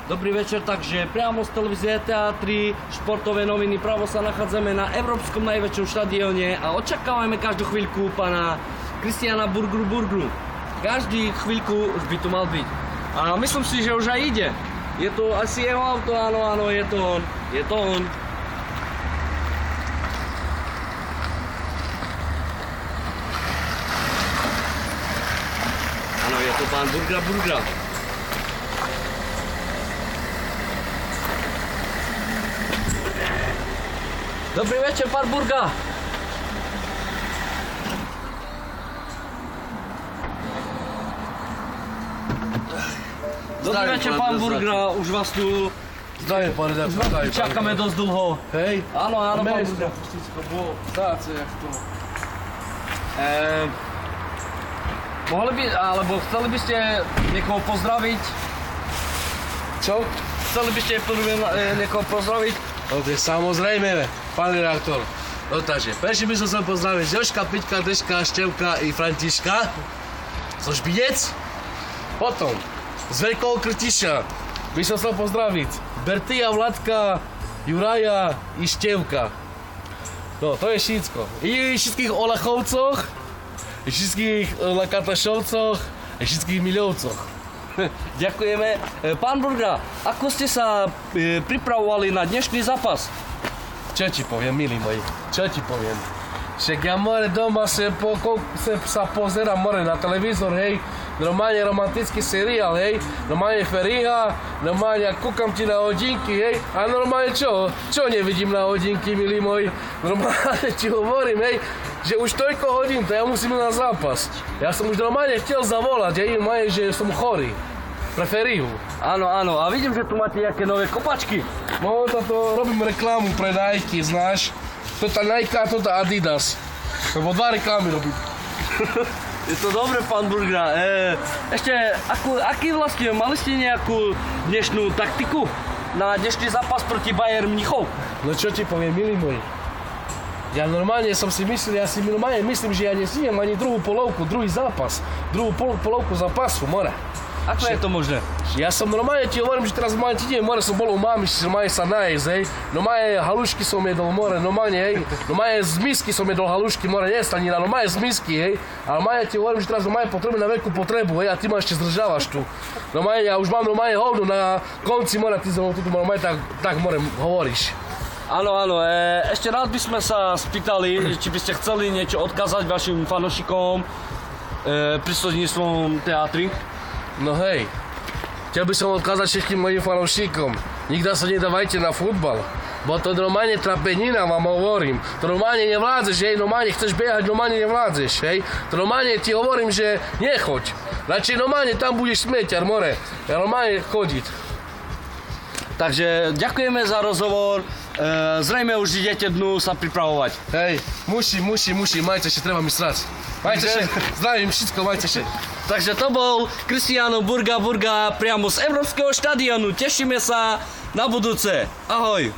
Dobrý večer, takže priamo z televízie TA3, športové noviny, právo sa nachádzame na európskom najväčšom štadióne a očakávame každú chvíľku pána Cristiana Burgru. Každý chvíľku už by tu mal byť. A myslím si, že už aj ide. Je to asi jeho auto, áno, je to on. Áno, je to pán Burgra. Dobrý večer, pán Burga. Dobrý večer, pán Burgra, už vás tu... Zdravím, pane redaktor. Čakáme dosť dlho. Hej. Áno, pán Burgra. Všetko bolo stáce, jak to. Mohli by, alebo chceli by ste niekoho pozdraviť? Čo? Chceli by ste niekoho pozdraviť? No to je samozrejme, pán redaktor. No takže, prečo by som chcel pozdraviť Jožka, Piťka, Deška, Števka i Františka zo Špinec. Potom, z Veľkého Krtiša by som chcel pozdraviť Bertia, Vladka, Juraja i Števka. No, to je všetko. I všetkých Olachovcoch, i všetkých Lakatašovcoch, i všetkých Miľovcoch. Ďakujeme. Pán Burgra, ako ste sa pripravovali na dnešný zápas? Čo ti poviem, milí moji? Čo ti poviem? Však ja more doma sa pozerám more na televízor, hej. Normálne romantický seriál, hej. Normálne Feriha, normálne kúkam ti na hodinky, hej. A normálne čo? Čo nevidím na hodinky, milí moji? Normálne ti hovorím, hej, že už toľko hodín, to ja musím na zápas. Ja som už normálne chcel zavolať, hej, že som chorý. Pre Ferihu. Áno, a vidím, že tu máte nejaké nové kopačky. No, toto robím reklamu pre Nike, znáš? Toto Nike a toto Adidas. Lebo dva reklamy robím. Je to dobre, pán Burgra. Ešte, aký vlastne, mali ste nejakú dnešnú taktiku na dnešný zápas proti Bayern Mníchov? No čo ti poviem, milí moji? Ja si normálne myslím, že ja nestínem ani druhú polovku, druhý zápas. Druhú polovku zápasu, more. Ako je to možné? Ja som normálne ti hovorím, že teraz normálne ti idem, more, som bol u mami, normálne sa najesť, hej. Normálne halušky som jedol, more, normálne, hej. Normálne z misky som jedol halušky, more, nie stanina, normálne z misky, hej. Ale normálne ti hovorím, že teraz normálne potrebujem na veľkú potrebu, hej, a ty ma ešte zdržávaš tu. Normálne, ja už mám normálne hovno na konci, more, ty som tu normálne tak more, hovoríš. Áno, ešte rád by sme sa spýtali, či by ste chceli niečo odkázať vašim fanošikom príslušníctvom teatry. No hej, chcel by som odkázať všetkým mojim fanúšikom. Nikdy sa nedávajte na futbal, bo to normálne trapenina, vám hovorím. To normálne nevládzeš, hej, normálne chceš behať, normálne nevládzeš, hej. To normálne ti hovorím, že nechoď. Radšej normálne tam budeš smieťar, more. Ja normálne chodiť. Takže ďakujeme za rozhovor. Zrejme už idete dnu sa pripravovať. Hej, musí, majte sa, treba mi srať. Majte sa, zdravím všetko, majte sa. Takže to bol Cristiano Burga priamo z Európskeho štadiónu. Tešíme sa na budúce. Ahoj.